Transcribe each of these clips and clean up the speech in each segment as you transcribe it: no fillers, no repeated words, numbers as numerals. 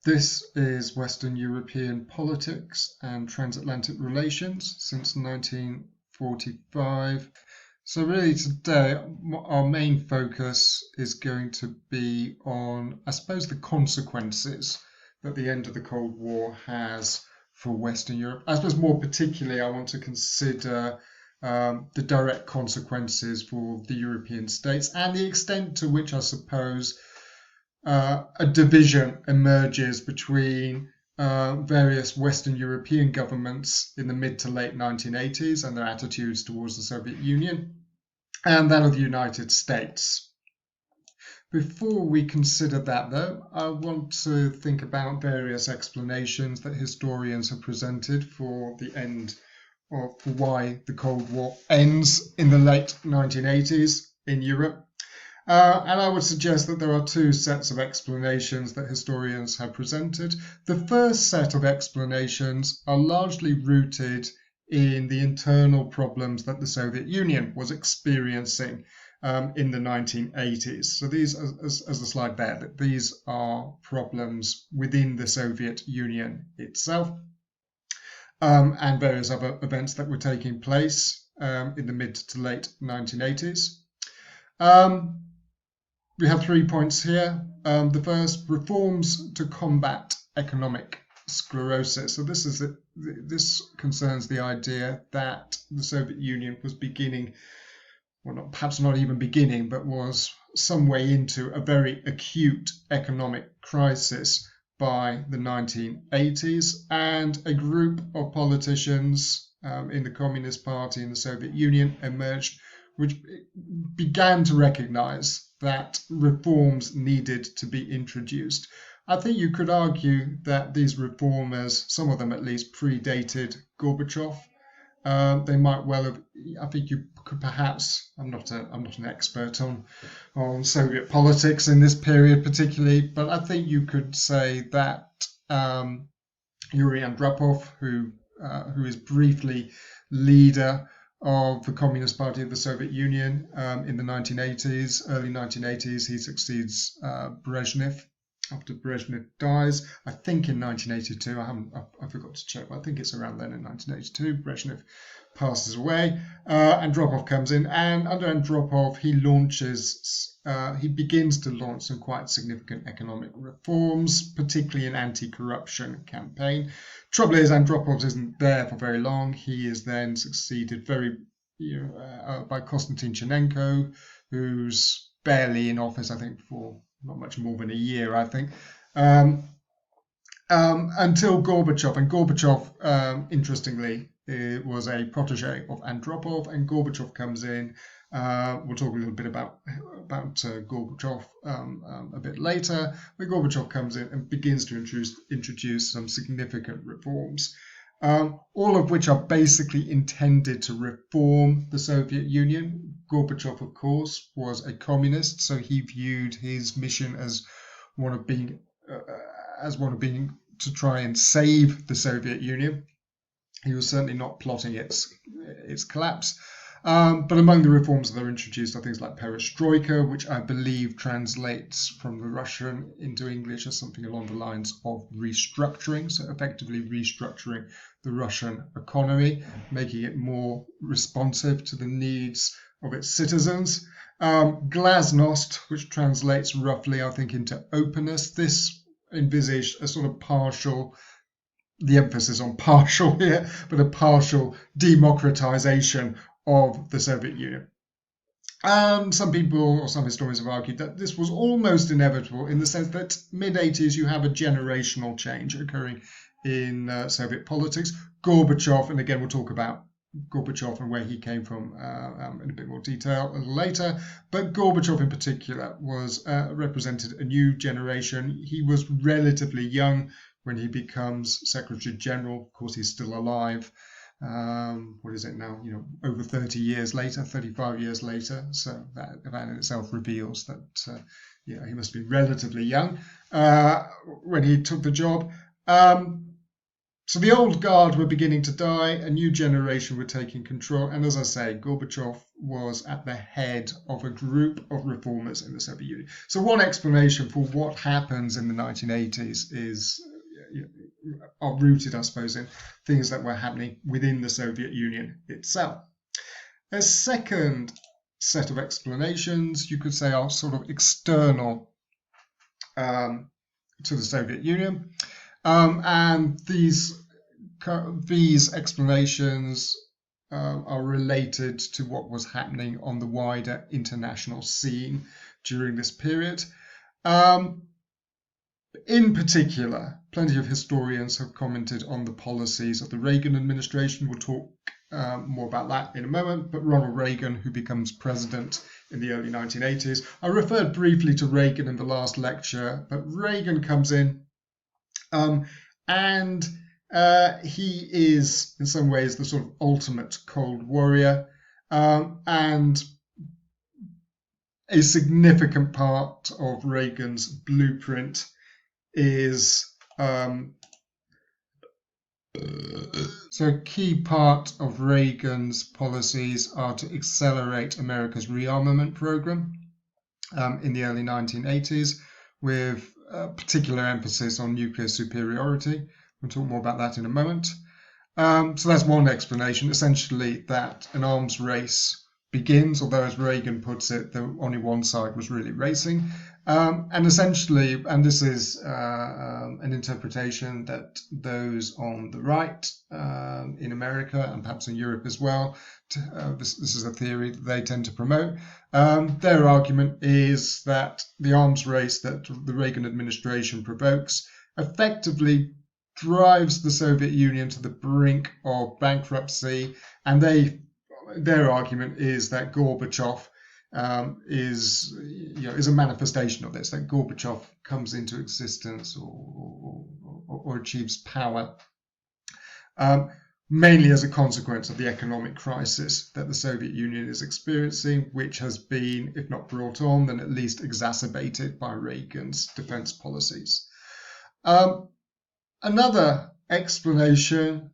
This is Western European politics and transatlantic relations since 1945. So really today our main focus is going to be on, I suppose, the consequences that the end of the Cold War has for Western Europe. I suppose more particularly I want to consider the direct consequences for the European states and the extent to which I suppose a division emerges between various Western European governments in the mid to late 1980s and their attitudes towards the Soviet Union, and that of the United States. Before we consider that, though, I want to think about various explanations that historians have presented for the end of why the Cold War ends in the late 1980s in Europe. And I would suggest that there are two sets of explanations that historians have presented. The first set of explanations are largely rooted in the internal problems that the Soviet Union was experiencing in the 1980s. So these, as the slide bears, that these are problems within the Soviet Union itself and various other events that were taking place in the mid to late 1980s. We have 3 points here. The first, reforms to combat economic sclerosis. So this concerns the idea that the Soviet Union was beginning, well, perhaps not even beginning, but was some way into a very acute economic crisis by the 1980s, and a group of politicians in the Communist Party in the Soviet Union emerged, which began to recognize that reforms needed to be introduced. I think you could argue that these reformers, some of them at least, predated Gorbachev. They might well have. I think you could perhaps. I'm not an expert on Soviet politics in this period particularly, but I think you could say that Yuri Andropov, who is briefly leader of the Communist Party of the Soviet Union in the 1980s, early 1980s. He succeeds Brezhnev after Brezhnev dies. I think in 1982. I forgot to check, but I think it's around then in 1982. Brezhnev passes away. Andropov comes in, and under Andropov, he begins to launch some quite significant economic reforms, particularly an anti-corruption campaign. Trouble is, Andropov isn't there for very long. He is then succeeded by Konstantin Chernenko, who's barely in office, I think, for not much more than a year, I think, until Gorbachev. And Gorbachev, interestingly, was a protege of Andropov, and Gorbachev comes in. We'll talk a little bit about Gorbachev a bit later. But Gorbachev comes in and begins to introduce some significant reforms, all of which are basically intended to reform the Soviet Union. Gorbachev, of course, was a communist, so he viewed his mission as one of being to try and save the Soviet Union. He was certainly not plotting its collapse. But among the reforms that are introduced are things like perestroika, which I believe translates from the Russian into English as something along the lines of restructuring, so effectively restructuring the Russian economy, making it more responsive to the needs of its citizens. Glasnost, which translates roughly, I think, into openness. This envisaged a sort of partial, the emphasis on partial here, but a partial democratization of the Soviet Union. Some people or some historians have argued that this was almost inevitable in the sense that mid-80s you have a generational change occurring in Soviet politics. Gorbachev, and again we'll talk about Gorbachev and where he came from in a bit more detail a little later, but Gorbachev in particular was represented a new generation. He was relatively young when he becomes Secretary General. Of course, he's still alive. What is it now? Over 30 years later, 35 years later. So that in itself reveals that he must be relatively young when he took the job. So the old guard were beginning to die, a new generation were taking control, and as I say, Gorbachev was at the head of a group of reformers in the Soviet Union. So one explanation for what happens in the 1980s are rooted, I suppose, in things that were happening within the Soviet Union itself. A second set of explanations, you could say, are sort of external to the Soviet Union. And these explanations are related to what was happening on the wider international scene during this period. In particular, plenty of historians have commented on the policies of the Reagan administration. We'll talk more about that in a moment, but Ronald Reagan, who becomes president in the early 1980s. I referred briefly to Reagan in the last lecture, but Reagan comes in and he is in some ways the sort of ultimate Cold Warrior, and a significant part of Reagan's blueprint is so a key part of Reagan's policies are to accelerate America's rearmament program in the early 1980s, with particular emphasis on nuclear superiority. We'll talk more about that in a moment. So that's one explanation, essentially that an arms race begins, although as Reagan puts it, only one side was really racing. And essentially, and this is an interpretation that those on the right in America and perhaps in Europe as well, this is a theory that they tend to promote. Their argument is that the arms race that the Reagan administration provokes effectively drives the Soviet Union to the brink of bankruptcy, and their argument is that Gorbachev is a manifestation of this, that Gorbachev comes into existence or achieves power mainly as a consequence of the economic crisis that the Soviet Union is experiencing, which has been, if not brought on, then at least exacerbated by Reagan's defense policies. Another explanation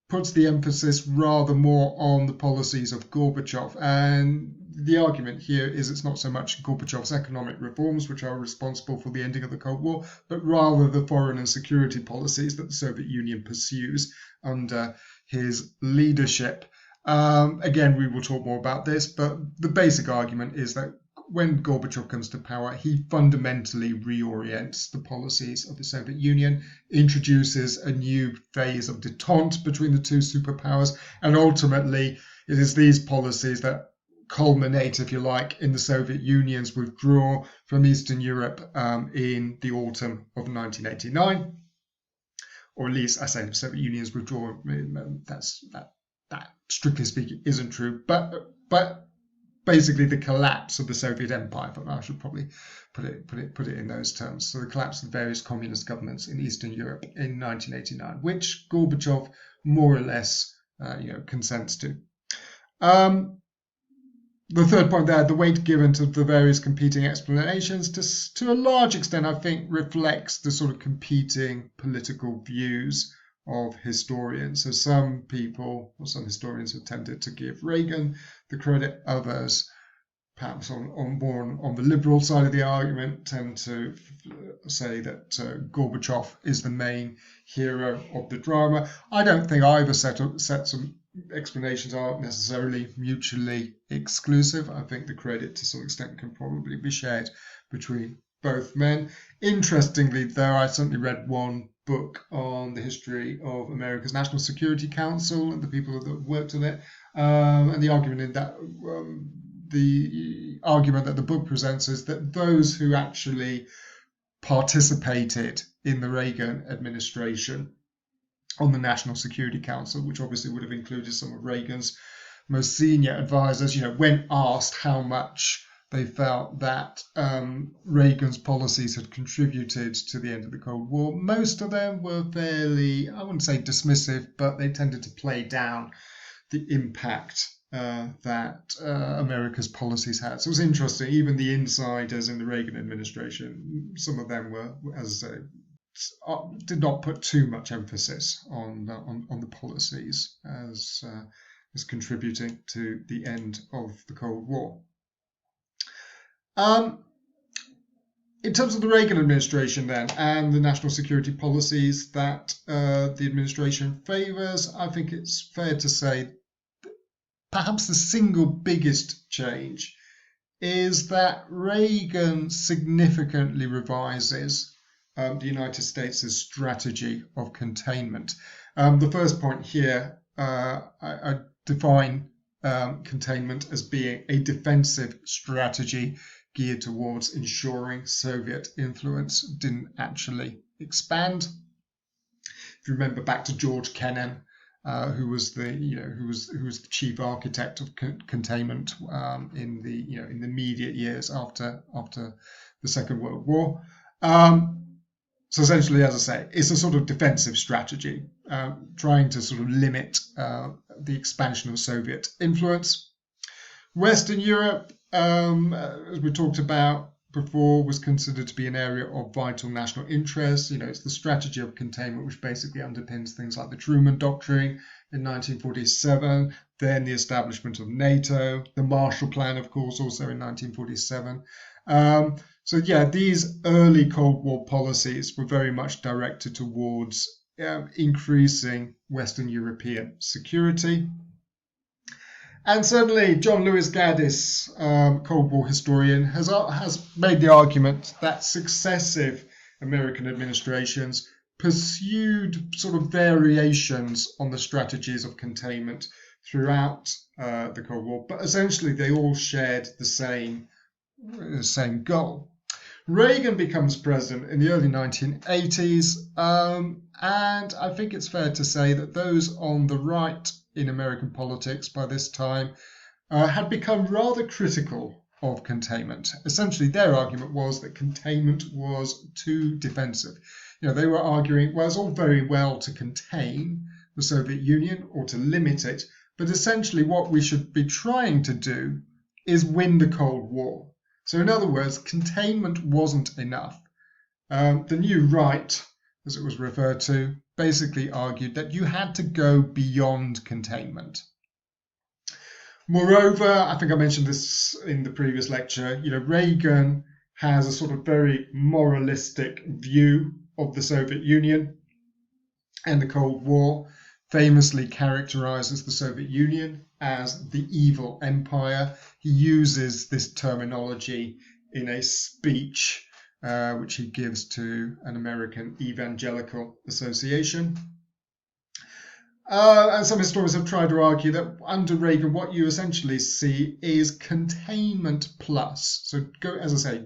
puts the emphasis rather more on the policies of Gorbachev, and the argument here is it's not so much Gorbachev's economic reforms which are responsible for the ending of the Cold War, but rather the foreign and security policies that the Soviet Union pursues under his leadership. Again, we will talk more about this, but the basic argument is that when Gorbachev comes to power, he fundamentally reorients the policies of the Soviet Union, introduces a new phase of détente between the two superpowers, and ultimately it is these policies that culminate, if you like, in the Soviet Union's withdrawal from Eastern Europe in the autumn of 1989, or at least I say the Soviet Union's withdrawal. That strictly speaking isn't true, but basically the collapse of the Soviet Empire, but I should probably put it in those terms. So the collapse of various communist governments in Eastern Europe in 1989, which Gorbachev more or less consents to. The third point there, the weight given to the various competing explanations, to a large extent, I think, reflects the sort of competing political views of historians. So some historians have tended to give Reagan the credit, others, perhaps on the liberal side of the argument, tend to say that Gorbachev is the main hero of the drama. I don't think either sets of explanations are necessarily mutually exclusive. I think the credit to some extent can probably be shared between both men. Interestingly, though, I certainly read one book on the history of America's National Security Council and the people that worked on it, and the argument that the book presents is that those who actually participated in the Reagan administration on the National Security Council, which obviously would have included some of Reagan's most senior advisors, when asked how much they felt that Reagan's policies had contributed to the end of the Cold War, most of them were fairly, I wouldn't say dismissive, but they tended to play down the impact that America's policies had. So it was interesting, even the insiders in the Reagan administration, some of them were, as I say, did not put too much emphasis on the policies as contributing to the end of the Cold War. In terms of the Reagan administration then and the national security policies that the administration favours, I think it's fair to say that perhaps the single biggest change is that Reagan significantly revises the United States' strategy of containment. The first point here, I define containment as being a defensive strategy geared towards ensuring Soviet influence didn't actually expand. If you remember back to George Kennan, who was the chief architect of containment in the immediate years after the Second World War. So essentially, as I say, it's a sort of defensive strategy, trying to sort of limit the expansion of Soviet influence. Western Europe, as we talked about before, was considered to be an area of vital national interest. It's the strategy of containment which basically underpins things like the Truman Doctrine in 1947, then the establishment of NATO, the Marshall Plan, of course, also in 1947. So yeah, these early Cold War policies were very much directed towards increasing Western European security. And certainly John Lewis Gaddis, Cold War historian, has made the argument that successive American administrations pursued sort of variations on the strategies of containment throughout the Cold War, but essentially they all shared the same goal. Reagan becomes president in the early 1980s, and I think it's fair to say that those on the right in American politics by this time had become rather critical of containment. Essentially, their argument was that containment was too defensive. They were arguing, well, it's all very well to contain the Soviet Union or to limit it, but essentially what we should be trying to do is win the Cold War. So in other words, containment wasn't enough. The New Right, as it was referred to, basically argued that you had to go beyond containment. Moreover, I think I mentioned this in the previous lecture, Reagan has a sort of very moralistic view of the Soviet Union, and the Cold War famously characterizes the Soviet Union as the evil empire. He uses this terminology in a speech which he gives to an American evangelical association. And some historians have tried to argue that under Reagan, what you essentially see is containment plus. So,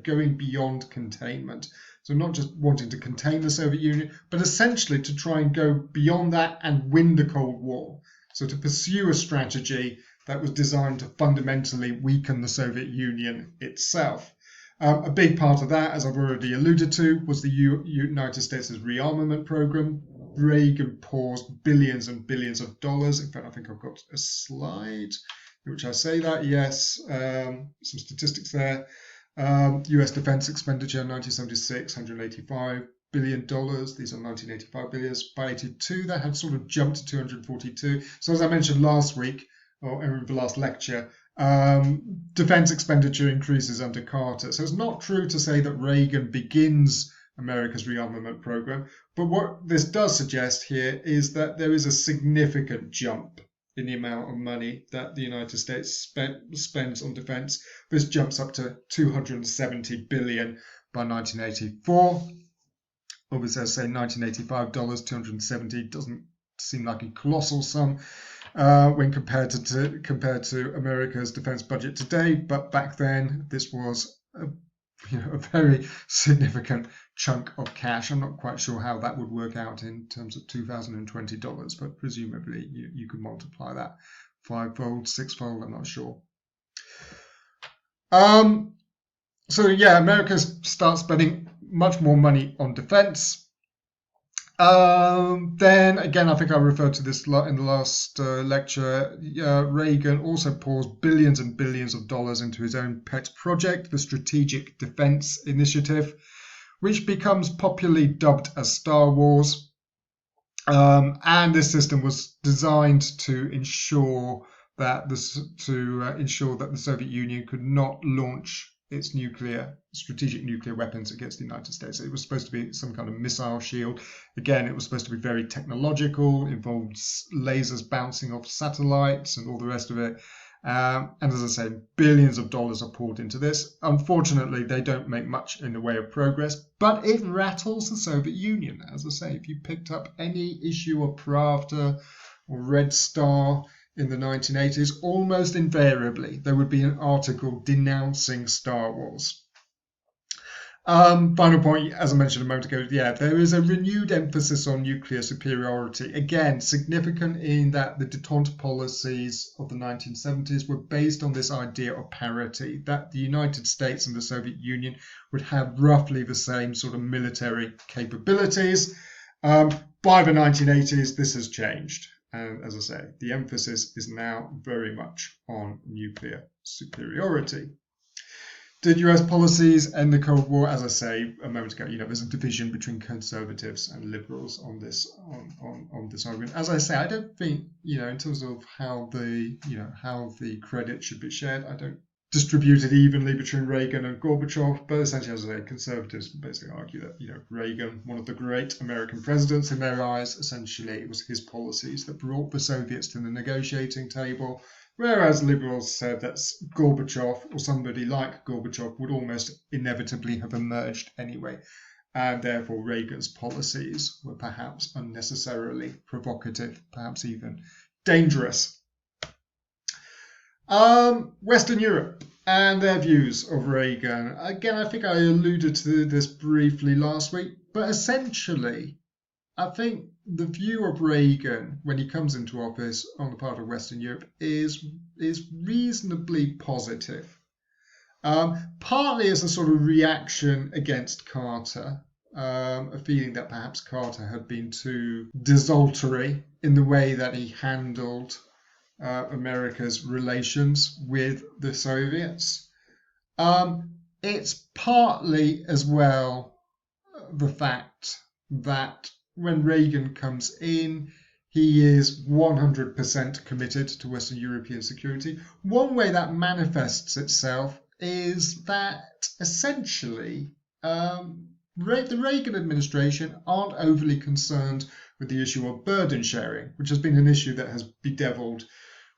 going beyond containment. So not just wanting to contain the Soviet Union, but essentially to try and go beyond that and win the Cold War. So to pursue a strategy that was designed to fundamentally weaken the Soviet Union itself. A big part of that, as I've already alluded to, was the United States' rearmament program. Reagan pours billions and billions of dollars. In fact, I think I've got a slide in which I say that. Yes, some statistics there. US defense expenditure in 1976, $185 billion. These are 1985 billions. By 82, that had sort of jumped to 242. So as I mentioned last week, or in the last lecture, defense expenditure increases under Carter. So it's not true to say that Reagan begins America's rearmament program, but what this does suggest here is that there is a significant jump in the amount of money that the United States spends on defense. This jumps up to $270 billion by 1984. Obviously, as I say, $1985, $270 doesn't seem like a colossal sum when compared to America's defense budget today, but back then this was a very significant chunk of cash. I'm not quite sure how that would work out in terms of $2020, but presumably you could multiply that fivefold, sixfold, I'm not sure. So yeah, America starts spending much more money on defense. Then again, I think I referred to this in the last lecture. Reagan also pours billions and billions of dollars into his own pet project, the Strategic Defense Initiative, which becomes popularly dubbed as Star Wars. And this system was designed to ensure that the Soviet Union could not launch its strategic nuclear weapons against the United States. It was supposed to be some kind of missile shield. Again, it was supposed to be very technological, involved lasers bouncing off satellites and all the rest of it. And as I say, billions of dollars are poured into this. Unfortunately, they don't make much in the way of progress, but it rattles the Soviet Union. As I say, if you picked up any issue of Pravda or Red Star in the 1980s, almost invariably there would be an article denouncing Star Wars. Final point, as I mentioned a moment ago, there is a renewed emphasis on nuclear superiority. Again, significant in that the détente policies of the 1970s were based on this idea of parity, that the United States and the Soviet Union would have roughly the same sort of military capabilities. By the 1980s, this has changed. And as I say, the emphasis is now very much on nuclear superiority. Did US policies end the Cold War? As I say a moment ago, there's a division between conservatives and liberals on this argument. As I say, I don't think, in terms of how the credit should be shared, I don't distribute it evenly between Reagan and Gorbachev. But essentially, as I say, conservatives basically argue that Reagan, one of the great American presidents in their eyes, essentially it was his policies that brought the Soviets to the negotiating table. Whereas liberals said that Gorbachev or somebody like Gorbachev would almost inevitably have emerged anyway, and therefore Reagan's policies were perhaps unnecessarily provocative, perhaps even dangerous. Western Europe and their views of Reagan. Again, I think I alluded to this briefly last week, but essentially, I think the view of Reagan when he comes into office on the part of Western Europe is reasonably positive. Partly as a sort of reaction against Carter, a feeling that perhaps Carter had been too desultory in the way that he handled America's relations with the Soviets. It's partly as well the fact that when Reagan comes in, he is 100% committed to Western European security. One way that manifests itself is that essentially the Reagan administration aren't overly concerned with the issue of burden sharing, which has been an issue that has bedeviled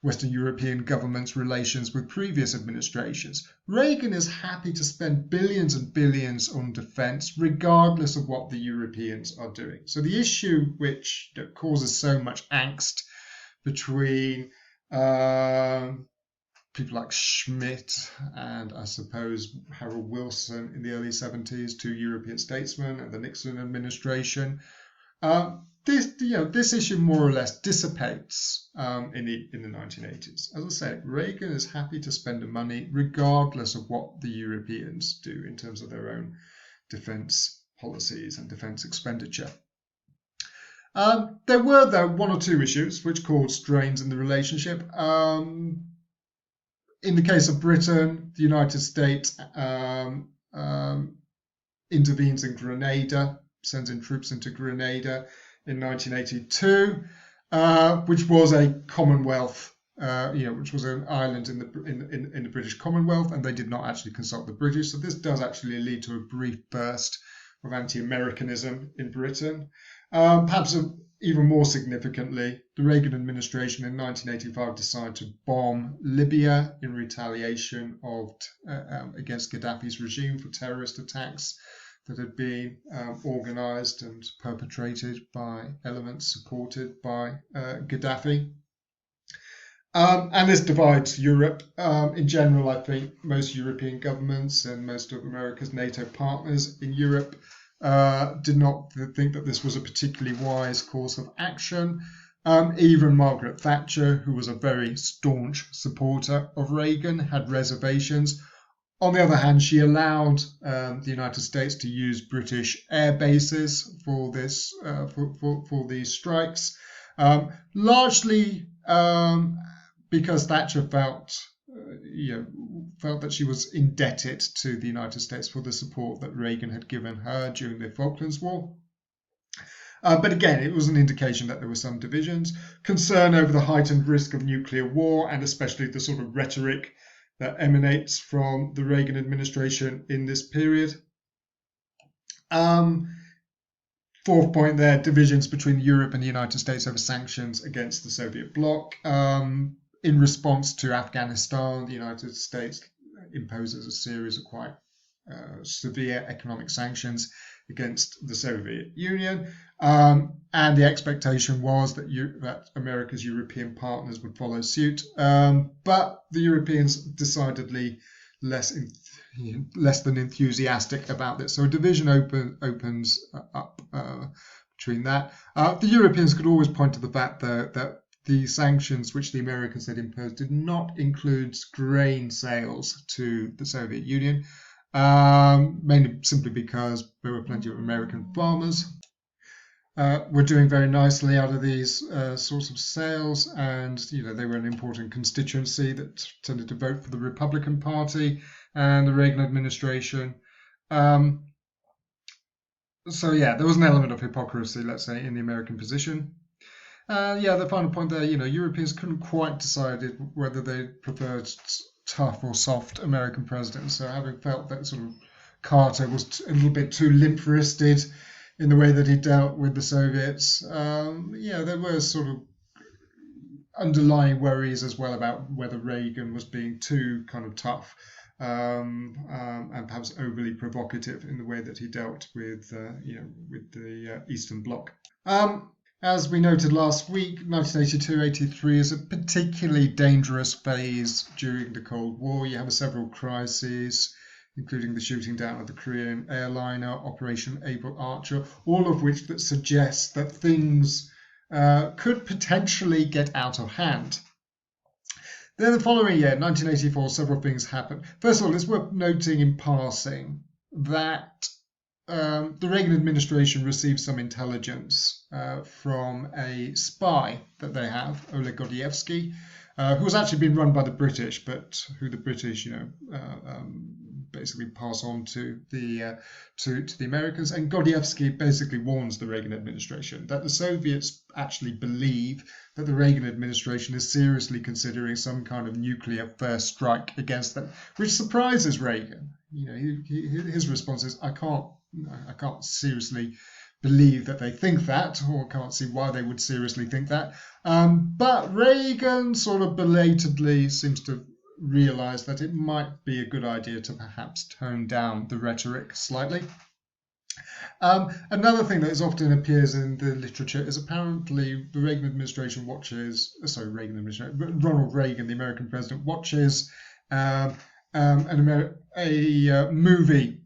Western European governments' relations with previous administrations. Reagan is happy to spend billions and billions on defense, regardless of what the Europeans are doing. So the issue which causes so much angst between people like Schmidt and I suppose Harold Wilson in the early 70s, two European statesmen and the Nixon administration, this issue more or less dissipates in the 1980s. As I say, Reagan is happy to spend the money regardless of what the Europeans do in terms of their own defence policies and defence expenditure. There were, though, one or two issues which caused strains in the relationship. In the case of Britain, the United States intervenes in Grenada, sends in troops into Grenada in 1982, which was a Commonwealth, which was an island in the British Commonwealth, and they did not actually consult the British. So this does actually lead to a brief burst of anti-Americanism in Britain. Perhaps even more significantly, the Reagan administration in 1985 decided to bomb Libya in retaliation against Gaddafi's regime for terrorist attacks that had been organised and perpetrated by elements supported by Gaddafi. And this divides Europe. In general, I think most European governments and most of America's NATO partners in Europe did not think that this was a particularly wise course of action. Even Margaret Thatcher, who was a very staunch supporter of Reagan, had reservations. On the other hand, she allowed the United States to use British air bases for this for these strikes, largely because Thatcher felt felt that she was indebted to the United States for the support that Reagan had given her during the Falklands War. But again, it was an indication that there were some divisions, concern over the heightened risk of nuclear war, and especially the sort of rhetoric that emanates from the Reagan administration in this period. Fourth point there, divisions between Europe and the United States over sanctions against the Soviet bloc. In response to Afghanistan, the United States imposes a series of quite severe economic sanctions against the Soviet Union. And the expectation was that America's European partners would follow suit. But the Europeans decidedly less than enthusiastic about this. So a division opens up between that. The Europeans could always point to the fact that the sanctions which the Americans had imposed did not include grain sales to the Soviet Union, mainly simply because there were plenty of American farmers were doing very nicely out of these sorts of sales, and they were an important constituency that tended to vote for the Republican Party and the Reagan administration. So yeah, there was an element of hypocrisy, let's say, in the American position. The final point there, Europeans couldn't quite decide whether they preferred tough or soft American presidents. So having felt that sort of Carter was a little bit too limp-wristed in the way that he dealt with the Soviets, there were sort of underlying worries as well about whether Reagan was being too kind of tough and perhaps overly provocative in the way that he dealt with the Eastern Bloc. As we noted last week, 1982-83 is a particularly dangerous phase during the Cold War. You have several crises, including the shooting down of the Korean airliner, Operation Able Archer, all of which that suggest that things could potentially get out of hand. Then the following year, 1984, several things happened. First of all, it's worth noting in passing that the Reagan administration received some intelligence from a spy that they have, Oleg Gordievsky, who was actually being run by the British, but who the British, basically pass on to the Americans. And Gordievsky basically warns the Reagan administration that the Soviets actually believe that the Reagan administration is seriously considering some kind of nuclear first strike against them, which surprises Reagan. His response is, I can't seriously believe that they think that, or can't see why they would seriously think that. But Reagan sort of belatedly seems to realize that it might be a good idea to perhaps tone down the rhetoric slightly. Another thing that often appears in the literature is apparently the Reagan administration Ronald Reagan, the American president, watches a movie,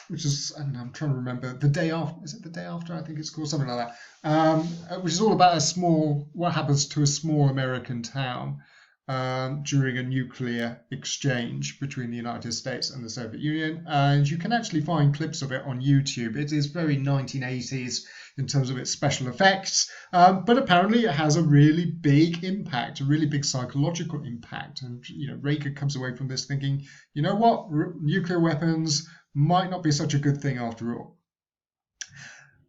which is, I'm trying to remember, The Day After, is it The Day After? I think it's called, something like that, which is all about what happens to a small American town during a nuclear exchange between the United States and the Soviet Union. And you can actually find clips of it on YouTube. It is very 1980s in terms of its special effects, but apparently it has a really big impact, a really big psychological impact. And Reagan comes away from this thinking, you know what, nuclear weapons might not be such a good thing after all.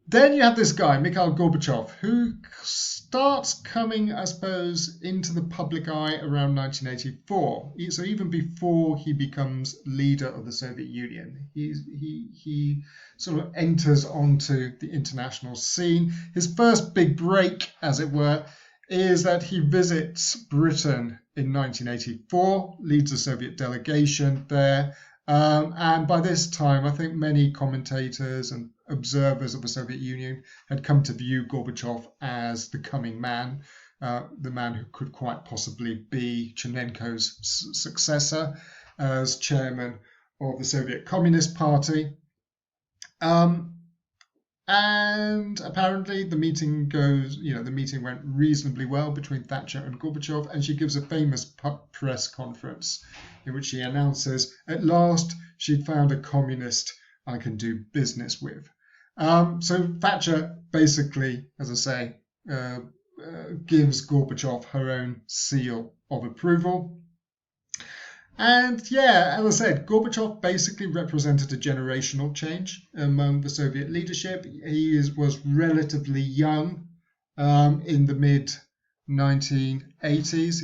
Then you have this guy, Mikhail Gorbachev, who starts coming, I suppose, into the public eye around 1984. So even before he becomes leader of the Soviet Union, he sort of enters onto the international scene. His first big break, as it were, is that he visits Britain in 1984, leads a Soviet delegation there. And by this time, I think many commentators and observers of the Soviet Union had come to view Gorbachev as the coming man, the man who could quite possibly be Chernenko's successor as chairman of the Soviet Communist Party. And apparently the meeting went reasonably well between Thatcher and Gorbachev, and she gives a famous press conference in which she announces, at last she'd found a communist I can do business with. So Thatcher basically, as I say, gives Gorbachev her own seal of approval. And yeah, as I said, Gorbachev basically represented a generational change among the Soviet leadership. Was relatively young in the mid 1980s.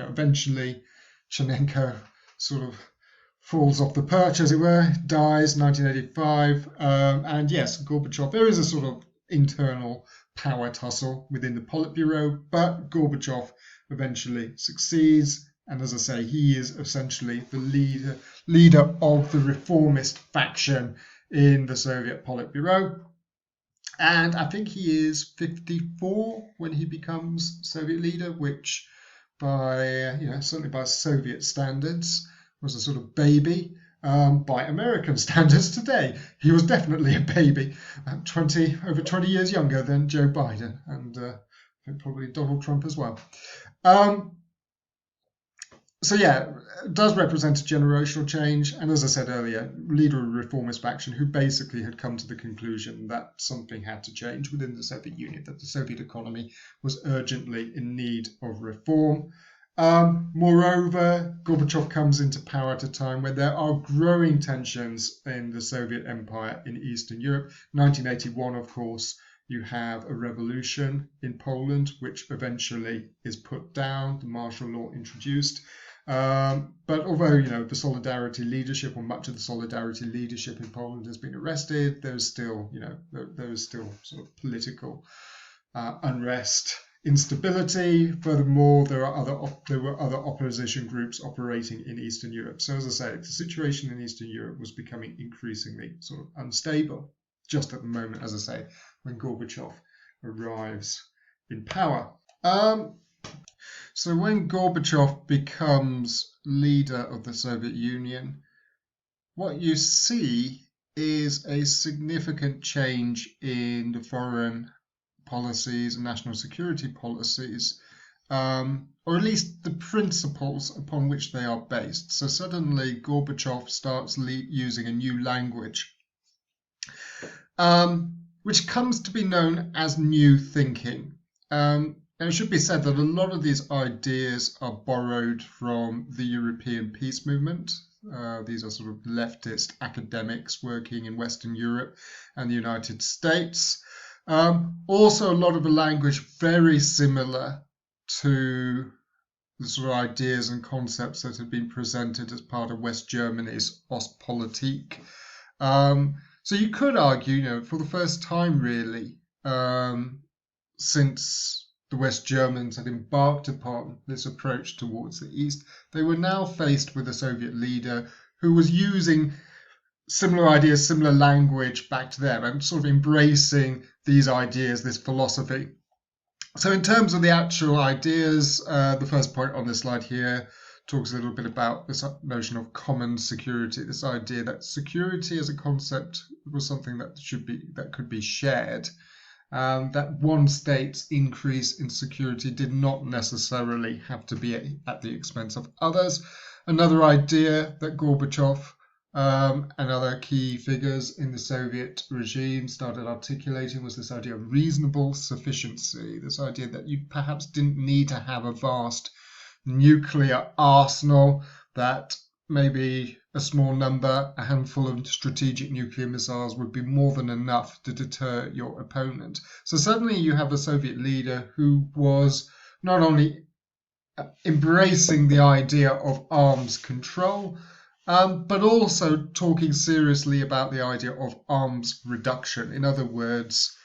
Eventually Chernenko sort of falls off the perch, as it were, dies 1985. And yes, Gorbachev, there is a sort of internal power tussle within the Politburo, but Gorbachev eventually succeeds. And as I say, he is essentially the leader of the reformist faction in the Soviet Politburo. And I think he is 54 when he becomes Soviet leader, which certainly by Soviet standards was a sort of baby. By American standards today, he was definitely a baby, over 20 years younger than Joe Biden and probably Donald Trump as well. So yeah, it does represent a generational change, and as I said earlier, leader of a reformist faction who basically had come to the conclusion that something had to change within the Soviet Union, that the Soviet economy was urgently in need of reform. Moreover, Gorbachev comes into power at a time where there are growing tensions in the Soviet Empire in Eastern Europe. 1981, of course, you have a revolution in Poland, which eventually is put down, the martial law introduced. But although the Solidarity leadership, or much of the Solidarity leadership in Poland, has been arrested, there is still sort of political unrest, instability. Furthermore, there were other opposition groups operating in Eastern Europe. So as I say, the situation in Eastern Europe was becoming increasingly sort of unstable. Just at the moment, as I say, when Gorbachev arrives in power. So when Gorbachev becomes leader of the Soviet Union, what you see is a significant change in the foreign policies and national security policies, or at least the principles upon which they are based. So suddenly Gorbachev starts using a new language, which comes to be known as New Thinking. And it should be said that a lot of these ideas are borrowed from the European peace movement. These are sort of leftist academics working in Western Europe and the United States. Also, a lot of the language very similar to the sort of ideas and concepts that had been presented as part of West Germany's Ostpolitik. So you could argue, for the first time really, since the West Germans had embarked upon this approach towards the East, they were now faced with a Soviet leader who was using similar ideas, similar language back to them, and sort of embracing these ideas, this philosophy. So in terms of the actual ideas, the first point on this slide here talks a little bit about this notion of common security, this idea that security as a concept was something that could be shared. That one state's increase in security did not necessarily have to be at the expense of others. Another idea that Gorbachev and other key figures in the Soviet regime started articulating was this idea of reasonable sufficiency, this idea that you perhaps didn't need to have a vast nuclear arsenal, that maybe a small number, a handful of strategic nuclear missiles would be more than enough to deter your opponent. So suddenly you have a Soviet leader who was not only embracing the idea of arms control, but also talking seriously about the idea of arms reduction. In other words,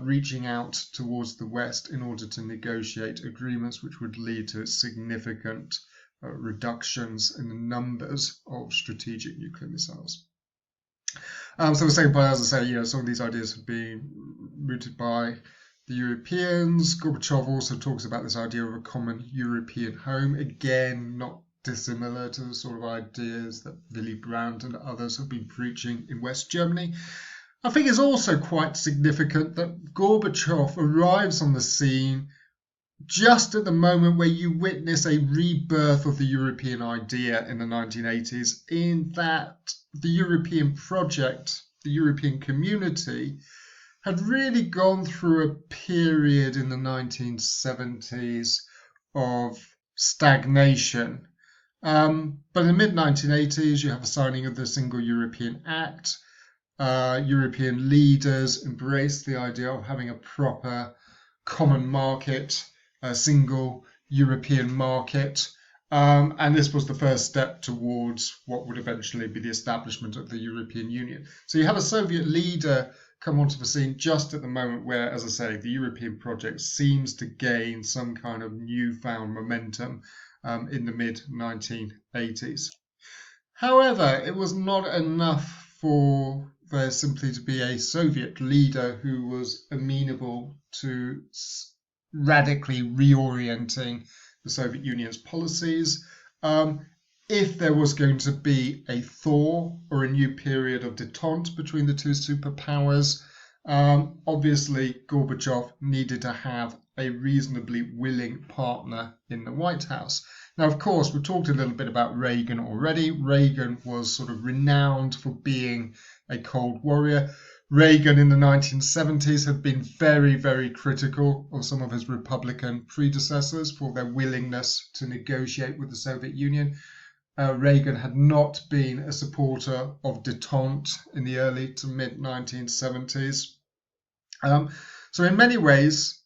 reaching out towards the West in order to negotiate agreements which would lead to significant reductions in the numbers of strategic nuclear missiles. So the second point, as I say, some of these ideas have been mooted by the Europeans. Gorbachev also talks about this idea of a common European home, again, not dissimilar to the sort of ideas that Willy Brandt and others have been preaching in West Germany. I think it's also quite significant that Gorbachev arrives on the scene just at the moment where you witness a rebirth of the European idea in the 1980s, in that the European project, the European community, had really gone through a period in the 1970s of stagnation. But in the mid-1980s, you have the signing of the Single European Act. European leaders embraced the idea of having a proper common market, a single European market. And this was the first step towards what would eventually be the establishment of the European Union. So you have a Soviet leader come onto the scene just at the moment where, as I say, the European project seems to gain some kind of newfound momentum in the mid-1980s. However, it was not enough for there simply to be a Soviet leader who was amenable to radically reorienting the Soviet Union's policies. If there was going to be a thaw or a new period of détente between the two superpowers, obviously Gorbachev needed to have a reasonably willing partner in the White House. Now, of course, we've talked a little bit about Reagan already. Reagan was sort of renowned for being a Cold Warrior. Reagan in the 1970s had been very, very critical of some of his Republican predecessors for their willingness to negotiate with the Soviet Union. Reagan had not been a supporter of détente in the early to mid-1970s. So in many ways,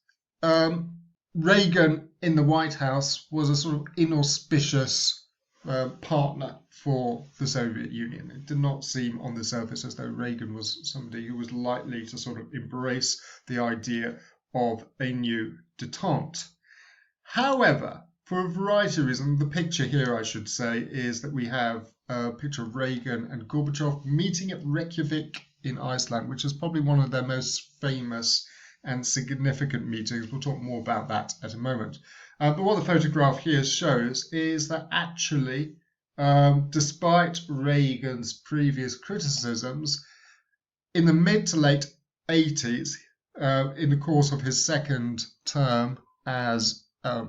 Reagan in the White House was a sort of inauspicious partner for the Soviet Union. It did not seem on the surface as though Reagan was somebody who was likely to sort of embrace the idea of a new détente. However, for a variety of reasons, the picture here, I should say, is that we have a picture of Reagan and Gorbachev meeting at Reykjavik in Iceland, which is probably one of their most famous and significant meetings. We'll talk more about that at a moment. But what the photograph here shows is that actually, despite Reagan's previous criticisms, in the mid to late 80s, in the course of his second term as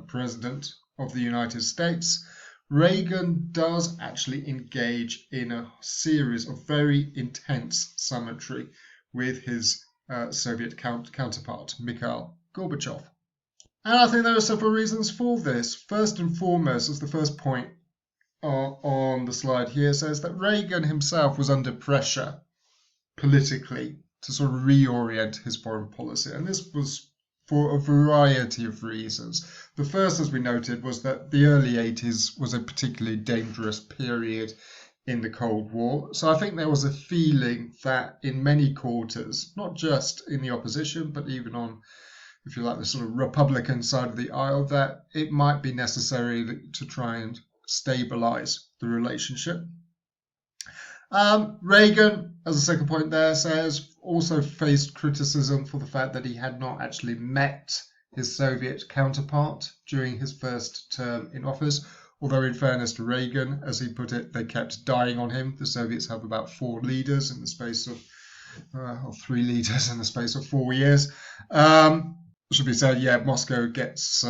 president of the United States, Reagan does actually engage in a series of very intense summitry with his Soviet counterpart, Mikhail Gorbachev. And I think there are several reasons for this. First and foremost, as the first point on the slide here says, that Reagan himself was under pressure politically to sort of reorient his foreign policy. And this was for a variety of reasons. The first, as we noted, was that the early 80s was a particularly dangerous period in the Cold War. So I think there was a feeling that in many quarters, not just in the opposition, but even on, if you like, the sort of Republican side of the aisle, that it might be necessary to try and stabilize the relationship. Reagan, as a second point there, says, also faced criticism for the fact that he had not actually met his Soviet counterpart during his first term in office. Although in fairness to Reagan, as he put it, they kept dying on him. The Soviets have about 4 leaders in the space of, or 3 leaders in the space of 4 years. Should be said, yeah, Moscow gets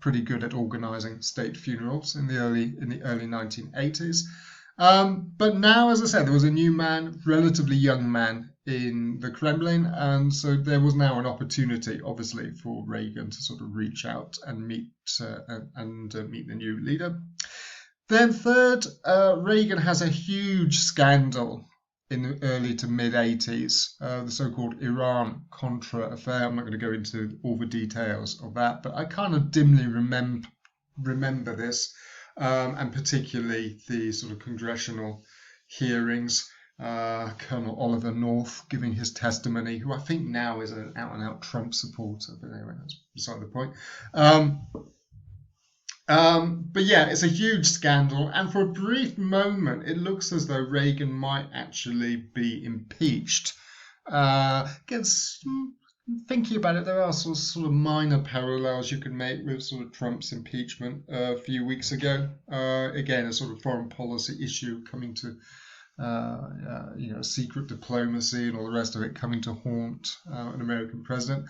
pretty good at organizing state funerals in the early 1980s. But now, as I said, there was a new man, relatively young man in the Kremlin, and so there was now an opportunity, obviously, for Reagan to sort of reach out and meet the new leader. Then third, Reagan has a huge scandal in the early to mid-80s, the so-called Iran-Contra affair. I'm not going to go into all the details of that, but I kind of dimly remember this, and particularly the sort of congressional hearings, Colonel Oliver North giving his testimony, who I think now is an out-and-out Trump supporter, but anyway, that's beside the point. But yeah, it's a huge scandal, and for a brief moment, it looks as though Reagan might actually be impeached. Thinking about it, there are sort of minor parallels you can make with sort of Trump's impeachment a few weeks ago. Again, a sort of foreign policy issue coming to, secret diplomacy and all the rest of it coming to haunt an American president.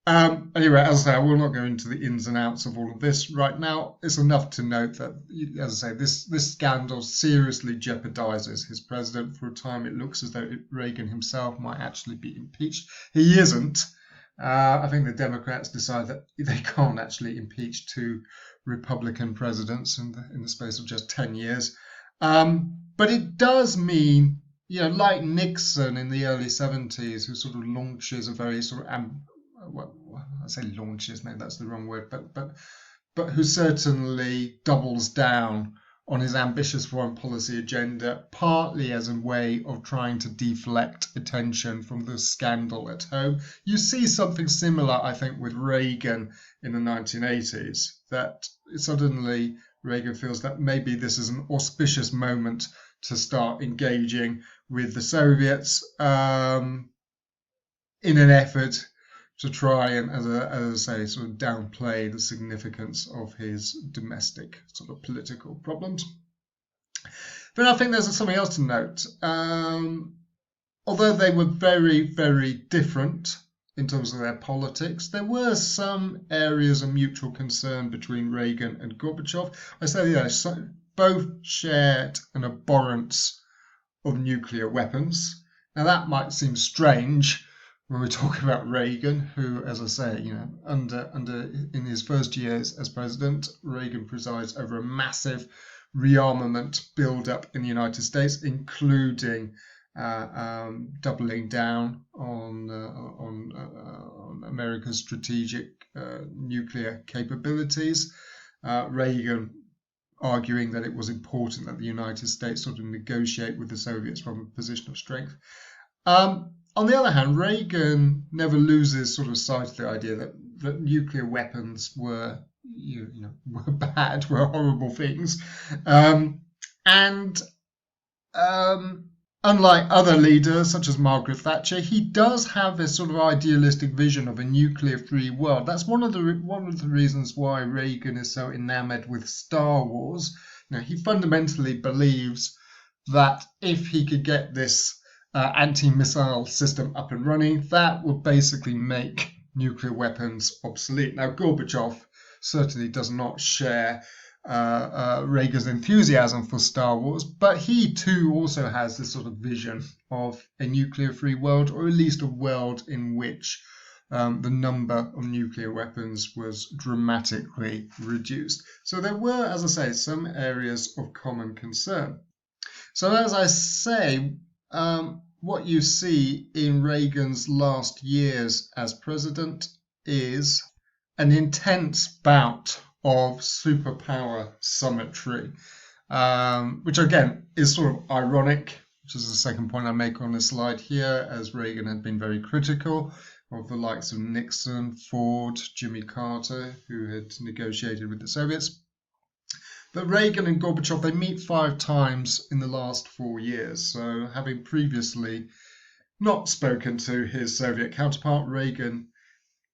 Anyway, as I say, I will not go into the ins and outs of all of this right now. It's enough to note that, as I say, this scandal seriously jeopardizes his president. For a time, it looks as though Reagan himself might actually be impeached. He isn't. I think the Democrats decide that they can't actually impeach 2 Republican presidents in the space of just 10 years. But it does mean, like Nixon in the early 70s, who sort of launches a very sort of, well, I say launches, maybe that's the wrong word, but who certainly doubles down on his ambitious foreign policy agenda, partly as a way of trying to deflect attention from the scandal at home. You see something similar, I think, with Reagan in the 1980s, that suddenly Reagan feels that maybe this is an auspicious moment to start engaging with the Soviets in an effort to try and, as I say, sort of downplay the significance of his domestic sort of political problems. But I think there's something else to note. Although they were very, very different in terms of their politics, there were some areas of mutual concern between Reagan and Gorbachev. I say, so both shared an abhorrence of nuclear weapons. Now that might seem strange when we talk about Reagan, who, as I say, in his first years as president, Reagan presides over a massive rearmament build-up in the United States, including doubling down on America's strategic nuclear capabilities. Reagan arguing that it was important that the United States sort of negotiate with the Soviets from a position of strength. On the other hand, Reagan never loses sort of sight of the idea that nuclear weapons were bad, were horrible things, and unlike other leaders such as Margaret Thatcher, he does have this sort of idealistic vision of a nuclear-free world. That's one of the reasons why Reagan is so enamored with Star Wars. He fundamentally believes that if he could get this anti-missile system up and running, that would basically make nuclear weapons obsolete. Now, Gorbachev certainly does not share Reagan's enthusiasm for Star Wars, but he too also has this sort of vision of a nuclear-free world, or at least a world in which the number of nuclear weapons was dramatically reduced. So there were, as I say, some areas of common concern. So as I say, what you see in Reagan's last years as president is an intense bout of superpower summitry, which again is sort of ironic, which is the second point I make on this slide here, as Reagan had been very critical of the likes of Nixon, Ford, Jimmy Carter, who had negotiated with the Soviets. But Reagan and Gorbachev, they meet 5 times in the last 4 years. So having previously not spoken to his Soviet counterpart, Reagan,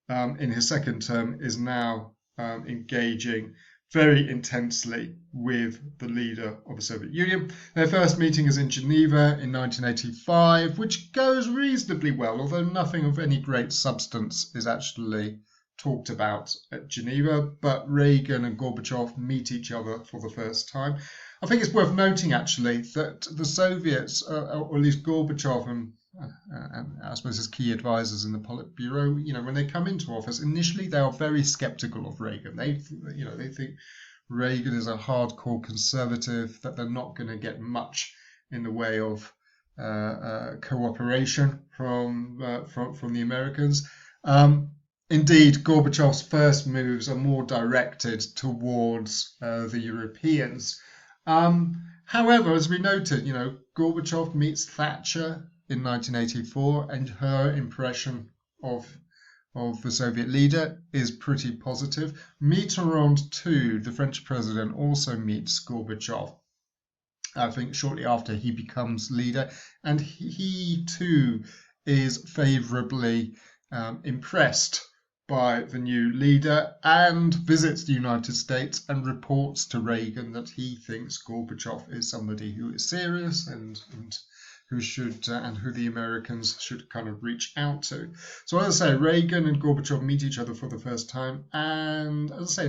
in his second term, is now engaging very intensely with the leader of the Soviet Union. Their first meeting is in Geneva in 1985, which goes reasonably well, although nothing of any great substance is actually talked about at Geneva. But Reagan and Gorbachev meet each other for the first time. I think it's worth noting, actually, that the Soviets, or at least Gorbachev and I suppose his key advisors in the Politburo, when they come into office, initially they are very skeptical of Reagan. They think Reagan is a hardcore conservative, that they're not going to get much in the way of cooperation from the Americans. Indeed, Gorbachev's first moves are more directed towards the Europeans. However, as we noted, Gorbachev meets Thatcher in 1984, and her impression of the Soviet leader is pretty positive. Mitterrand too, the French president, also meets Gorbachev, I think shortly after he becomes leader, and he too is favourably impressed by the new leader, and visits the United States and reports to Reagan that he thinks Gorbachev is somebody who is serious and who should and who the Americans should kind of reach out to. So as I say, Reagan and Gorbachev meet each other for the first time, and as I say,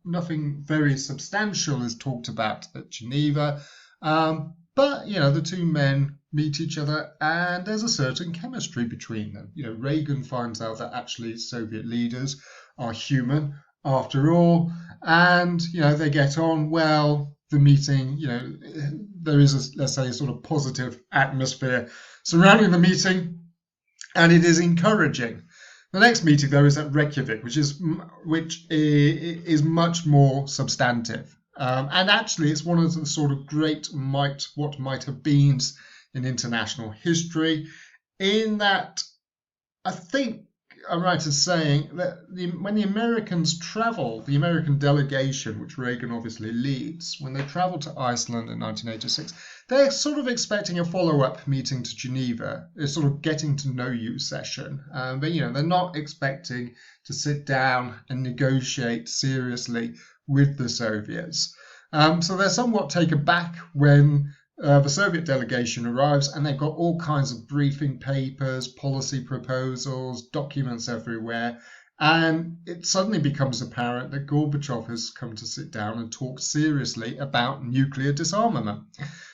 nothing very substantial is talked about at Geneva, but the two men meet each other, and there's a certain chemistry between them. Reagan finds out that actually Soviet leaders are human after all, And, they get on well. The meeting, there is, let's say, a sort of positive atmosphere surrounding the meeting, and it is encouraging. The next meeting, though, is at Reykjavik, which is much more substantive. And actually, it's one of the sort of great what might have been in international history, in that I think I'm right in saying that when the Americans travel, the American delegation, which Reagan obviously leads, when they travel to Iceland in 1986, they're sort of expecting a follow-up meeting to Geneva, a sort of getting to know you session. But they're not expecting to sit down and negotiate seriously with the Soviets. So they're somewhat taken back when the Soviet delegation arrives, and they've got all kinds of briefing papers, policy proposals, documents everywhere. And it suddenly becomes apparent that Gorbachev has come to sit down and talk seriously about nuclear disarmament.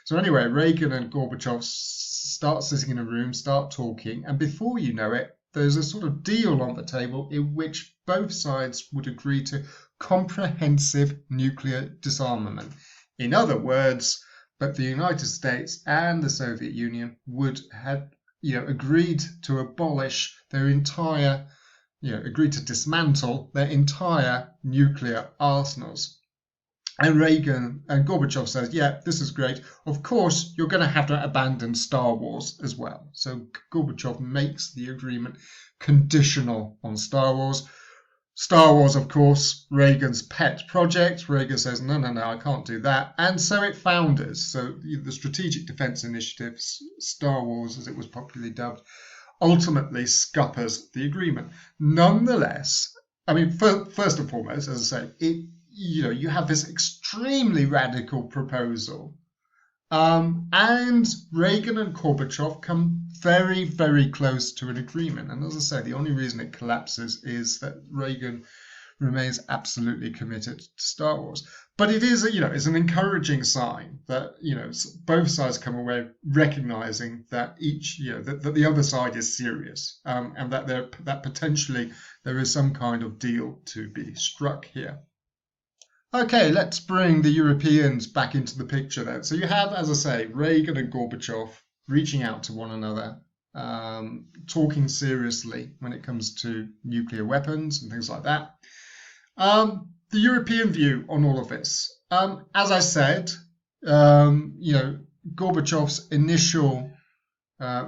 So anyway, Reagan and Gorbachev start sitting in a room, start talking, and before you know it, there's a sort of deal on the table in which both sides would agree to comprehensive nuclear disarmament. In other words, but the United States and the Soviet Union would have, agreed to abolish their entire, agreed to dismantle their entire nuclear arsenals. And Reagan and Gorbachev says, yeah, this is great. Of course, you're going to have to abandon Star Wars as well. So Gorbachev makes the agreement conditional on Star Wars. Star Wars, of course, Reagan's pet project. Reagan says, no, I can't do that. And so it founders. So the Strategic Defense Initiative, Star Wars, as it was popularly dubbed, ultimately scuppers the agreement. Nonetheless, I mean, first and foremost, as I say, you have this extremely radical proposal. And Reagan and Gorbachev come very, very close to an agreement. And as I say, the only reason it collapses is that Reagan remains absolutely committed to Star Wars. But it is, it's an encouraging sign that, both sides come away recognizing that that the other side is serious, and that potentially there is some kind of deal to be struck here. Okay, let's bring the Europeans back into the picture then. So you have, as I say, Reagan and Gorbachev reaching out to one another, talking seriously when it comes to nuclear weapons and things like that. The European view on all of this. As I said, Gorbachev's initial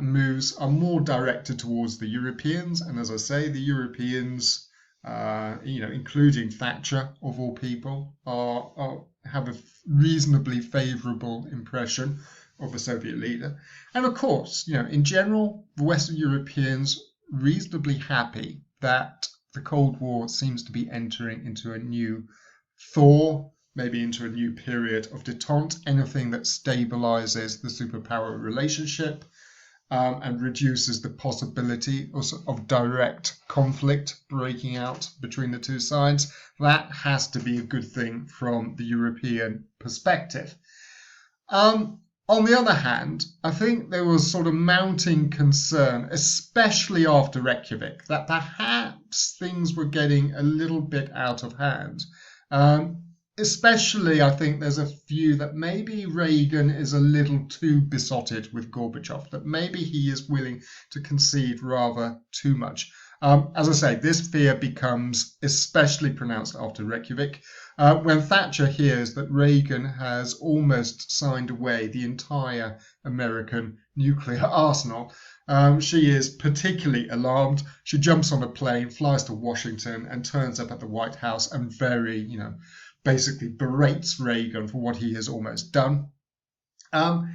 moves are more directed towards the Europeans. And as I say, the Europeans, including Thatcher, of all people, have a reasonably favourable impression of the Soviet leader. And of course, in general, the Western Europeans reasonably happy that the Cold War seems to be entering into a new thaw, maybe into a new period of détente, anything that stabilizes the superpower relationship, and reduces the possibility of direct conflict breaking out between the two sides. That has to be a good thing from the European perspective. On the other hand, I think there was sort of mounting concern, especially after Reykjavik, that perhaps things were getting a little bit out of hand. Especially, I think there's a view that maybe Reagan is a little too besotted with Gorbachev, that maybe he is willing to concede rather too much. As I say, this fear becomes especially pronounced after Reykjavik, when Thatcher hears that Reagan has almost signed away the entire American nuclear arsenal. She is particularly alarmed. She jumps on a plane, flies to Washington, and turns up at the White House and basically berates Reagan for what he has almost done. And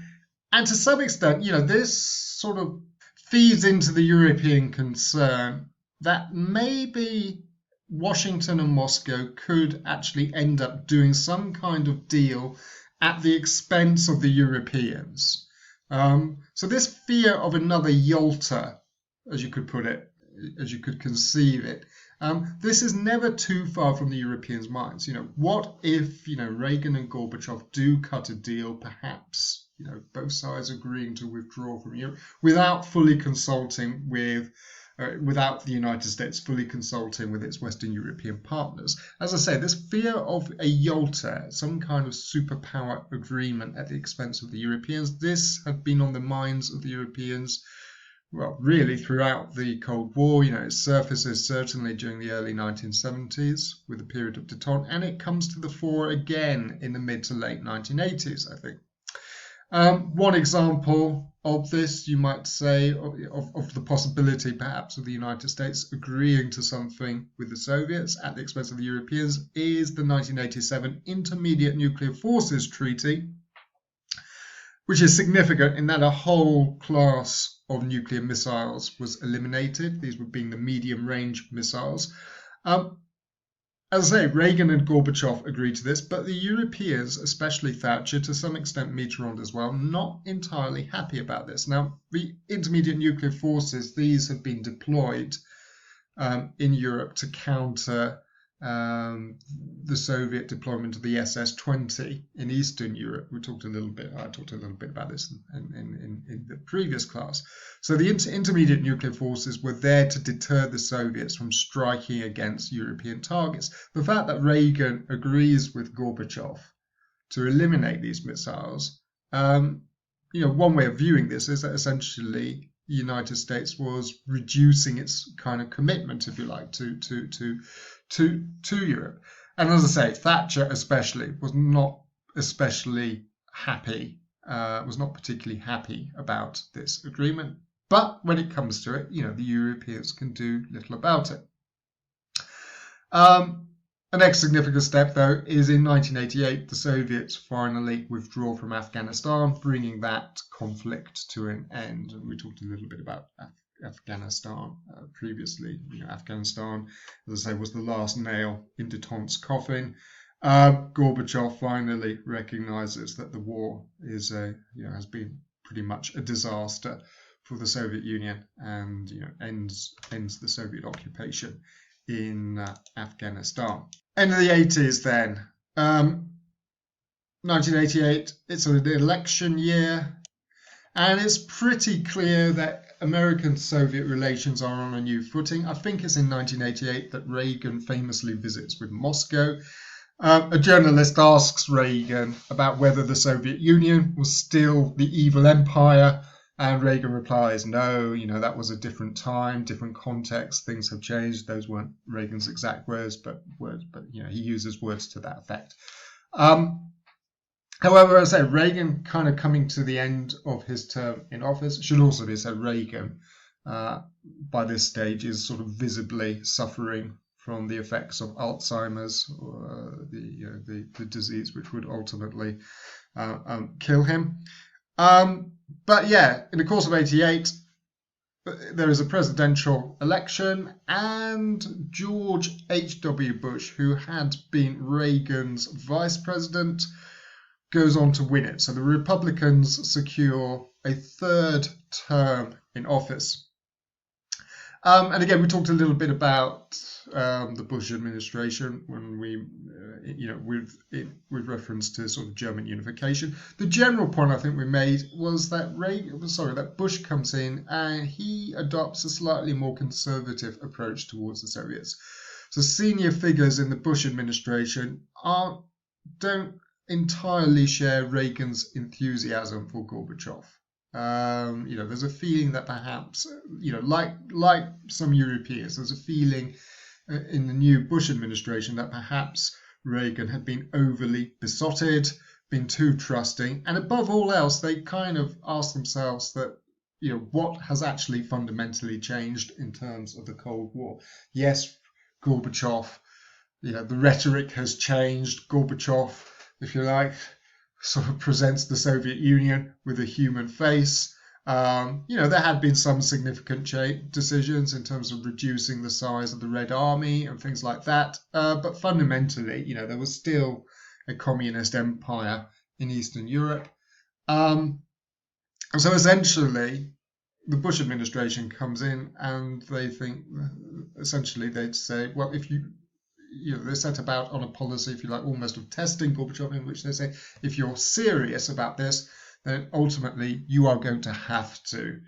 to some extent, this sort of feeds into the European concern that maybe Washington and Moscow could actually end up doing some kind of deal at the expense of the Europeans. So this fear of another Yalta, as you could put it, as you could conceive it, this is never too far from the Europeans' minds. What if, Reagan and Gorbachev do cut a deal, perhaps, both sides agreeing to withdraw from Europe without fully consulting with without the United States fully consulting with its Western European partners. As I say, this fear of a YOLTA, some kind of superpower agreement at the expense of the Europeans, this had been on the minds of the Europeans, well, really throughout the Cold War. It surfaces certainly during the early 1970s with a period of détente, and it comes to the fore again in the mid to late 1980s, I think. One example of this, you might say, of the possibility perhaps of the United States agreeing to something with the Soviets at the expense of the Europeans, is the 1987 Intermediate Nuclear Forces Treaty, which is significant in that a whole class of nuclear missiles was eliminated. These were being the medium-range missiles. As I say, Reagan and Gorbachev agreed to this, but the Europeans, especially Thatcher, to some extent Mitterrand as well, not entirely happy about this. Now, the intermediate nuclear forces, these have been deployed in Europe to counter the Soviet deployment of the SS-20 in Eastern Europe. I talked a little bit about this in the previous class. So the intermediate nuclear forces were there to deter the Soviets from striking against European targets. The fact that Reagan agrees with Gorbachev to eliminate these missiles, one way of viewing this is that essentially the United States was reducing its kind of commitment, if you like, to Europe. And as I say, Thatcher especially was not especially happy, was not particularly happy about this agreement. But when it comes to it, the Europeans can do little about it. The next significant step, though, is in 1988, the Soviets finally withdraw from Afghanistan, bringing that conflict to an end. And we talked a little bit about Afghanistan previously. Afghanistan, as I say, was the last nail in détente's coffin. Gorbachev finally recognizes that the war has been pretty much a disaster for the Soviet Union, and ends the Soviet occupation in Afghanistan. End of the 80s then. 1988, it's an election year, and it's pretty clear that American-Soviet relations are on a new footing. I think it's in 1988 that Reagan famously visits with Moscow. A journalist asks Reagan about whether the Soviet Union was still the evil empire, and Reagan replies, no, that was a different time, different context, things have changed. Those weren't Reagan's exact words, but he uses words to that effect. However, as I say, Reagan kind of coming to the end of his term in office. It should also be said Reagan, by this stage, is sort of visibly suffering from the effects of Alzheimer's, or the disease which would ultimately kill him. But yeah, in the course of 88, there is a presidential election, and George H.W. Bush, who had been Reagan's vice president, goes on to win it. So the Republicans secure a third term in office. And again, we talked a little bit about the Bush administration when we, with reference to sort of German unification. The general point I think we made was that that Bush comes in and he adopts a slightly more conservative approach towards the Soviets. So senior figures in the Bush administration don't entirely share Reagan's enthusiasm for Gorbachev. There's a feeling that perhaps, like some Europeans, there's a feeling in the new Bush administration that perhaps Reagan had been overly besotted, been too trusting, and above all else, they kind of ask themselves that, what has actually fundamentally changed in terms of the Cold War? Yes, Gorbachev, the rhetoric has changed. Gorbachev, if you like, sort of presents the Soviet Union with a human face. There had been some significant decisions in terms of reducing the size of the Red Army and things like that. But fundamentally, there was still a communist empire in Eastern Europe. And so essentially, the Bush administration comes in and they think, essentially, they'd say, well, if they set about on a policy, if you like, almost of testing Gorbachev, in which they say, if you're serious about this, then ultimately you are going to have to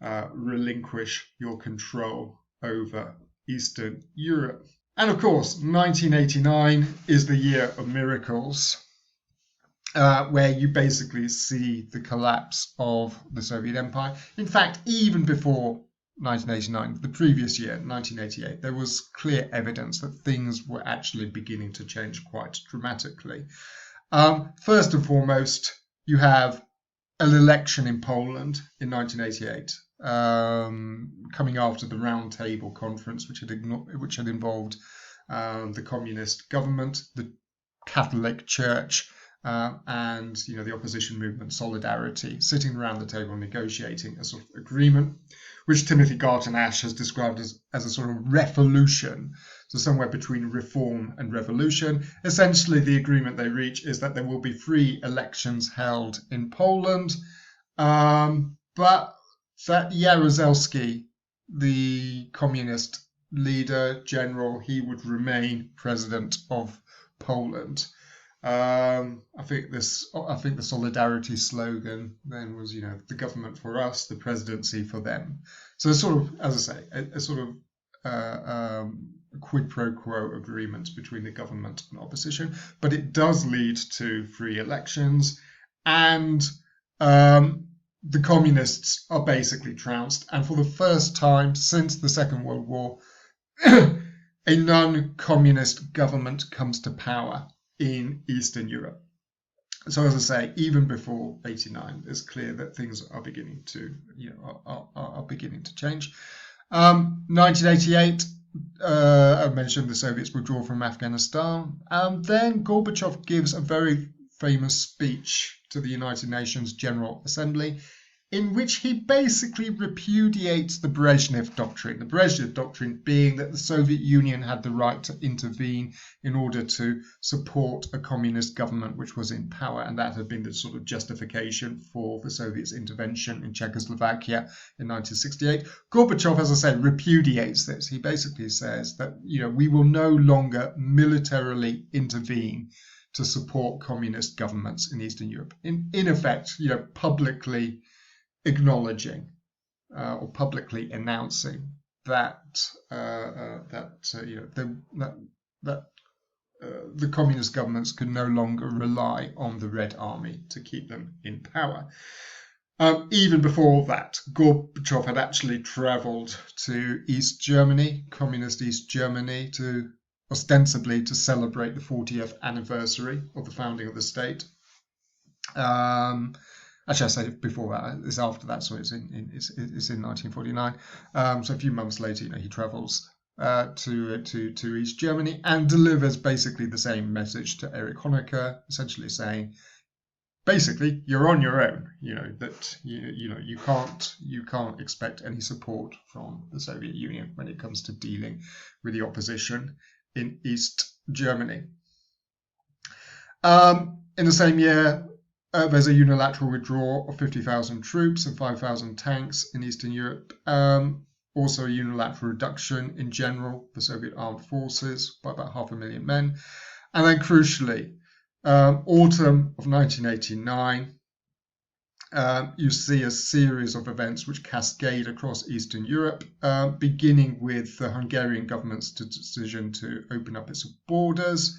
relinquish your control over Eastern Europe. And of course, 1989 is the year of miracles, where you basically see the collapse of the Soviet Empire. In fact, even before 1989, the previous year, 1988, there was clear evidence that things were actually beginning to change quite dramatically. First and foremost, you have an election in Poland in 1988, coming after the Round Table Conference, which had involved the communist government, the Catholic Church, and the opposition movement Solidarity, sitting around the table negotiating a sort of agreement, which Timothy Garton Ash has described as a sort of revolution, so somewhere between reform and revolution. Essentially, the agreement they reach is that there will be free elections held in Poland, but that Jaruzelski, the communist leader, general, he would remain president of Poland. I think the Solidarity slogan then was, the government for us, the presidency for them. So sort of, as I say, a sort of a quid pro quo agreement between the government and opposition, but it does lead to free elections, and the communists are basically trounced. And for the first time since the Second World War, a non-communist government comes to power in Eastern Europe. So as I say, even before 89, it's clear that things are beginning to, are beginning to change. 1988, I mentioned the Soviets withdraw from Afghanistan. Then Gorbachev gives a very famous speech to the United Nations General Assembly, in which he basically repudiates the Brezhnev Doctrine. The Brezhnev Doctrine being that the Soviet Union had the right to intervene in order to support a communist government which was in power, and that had been the sort of justification for the Soviets' intervention in Czechoslovakia in 1968. Gorbachev, as I say, repudiates this. He basically says that, we will no longer militarily intervene to support communist governments in Eastern Europe. In effect, publicly acknowledging or publicly announcing that the communist governments could no longer rely on the Red Army to keep them in power. Even before that, Gorbachev had actually travelled to East Germany, communist East Germany, ostensibly to celebrate the 40th anniversary of the founding of the state. Actually, I say before that. It's after that, so it's in 1949. So a few months later, he travels to East Germany and delivers basically the same message to Erich Honecker, essentially saying, basically, you're on your own. That you can't expect any support from the Soviet Union when it comes to dealing with the opposition in East Germany. In the same year, there's a unilateral withdrawal of 50,000 troops and 5,000 tanks in Eastern Europe. Also a unilateral reduction in general the Soviet armed forces by about 500,000 men. And then crucially, autumn of 1989, you see a series of events which cascade across Eastern Europe, beginning with the Hungarian government's decision to open up its borders,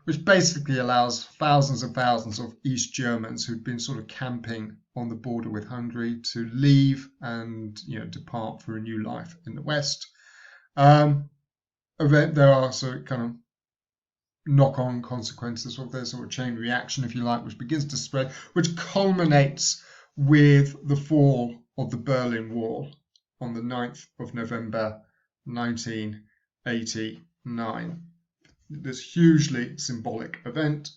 which basically allows thousands and thousands of East Germans who'd been sort of camping on the border with Hungary to leave and depart for a new life in the West. There are sort of kind of knock-on consequences of this, or a chain reaction, if you like, which begins to spread, which culminates with the fall of the Berlin Wall on the 9th of November 1989. This hugely symbolic event,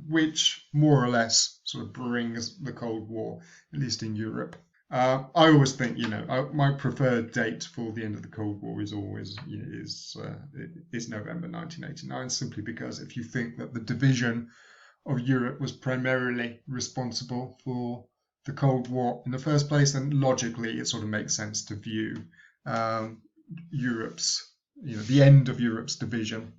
which more or less sort of brings the Cold War, at least in Europe. I always think, my preferred date for the end of the Cold War is always, is November 1989, simply because if you think that the division of Europe was primarily responsible for the Cold War in the first place, then logically it sort of makes sense to view Europe's, the end of Europe's division,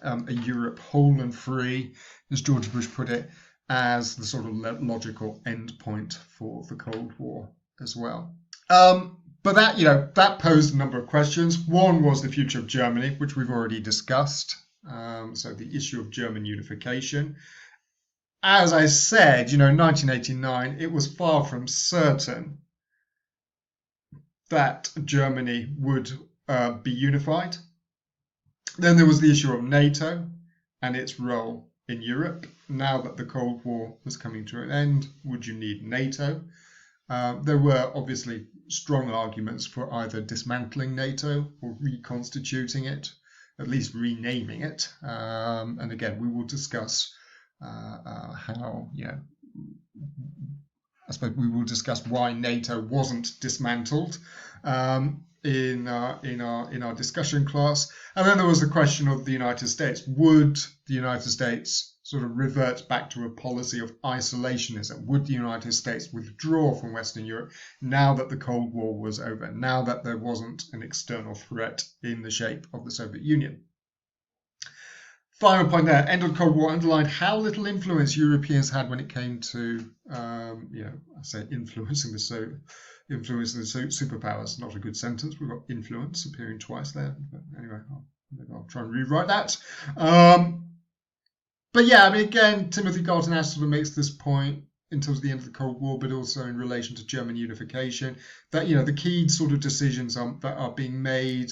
a Europe whole and free, as George Bush put it, as the sort of logical end point for the Cold War. as well. But that, that posed a number of questions. One was the future of Germany, which we've already discussed. So the issue of German unification. As I said, in 1989, it was far from certain that Germany would be unified. Then there was the issue of NATO and its role in Europe. Now that the Cold War was coming to an end, would you need NATO? There were obviously strong arguments for either dismantling NATO or reconstituting it, at least renaming it. And again, we will discuss how, I suppose we will discuss why NATO wasn't dismantled in our discussion class. And then there was the question of the United States. Would the United States sort of revert back to a policy of isolationism? Would the United States withdraw from Western Europe now that the Cold War was over, now that there wasn't an external threat in the shape of the Soviet Union? Final point there, end of the Cold War underlined how little influence Europeans had when it came to, I say influencing the superpowers. Not a good sentence. We've got influence appearing twice there. But anyway, I'll try and rewrite that. But yeah, again, Timothy Garton sort of makes this point in terms of the end of the Cold War, but also in relation to German unification, that, the key sort of decisions that are being made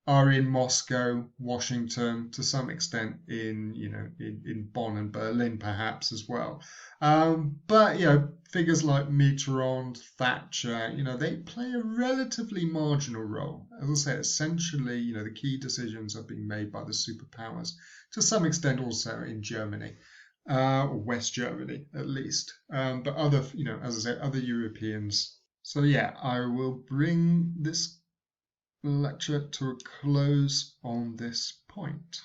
are in Moscow, Washington, to some extent in Bonn and Berlin perhaps as well. But figures like Mitterrand, Thatcher, they play a relatively marginal role. As I say, essentially, the key decisions are being made by the superpowers, to some extent also in Germany, or West Germany at least. But other, as I say, other Europeans. So yeah, I will bring this lecture to a close on this point.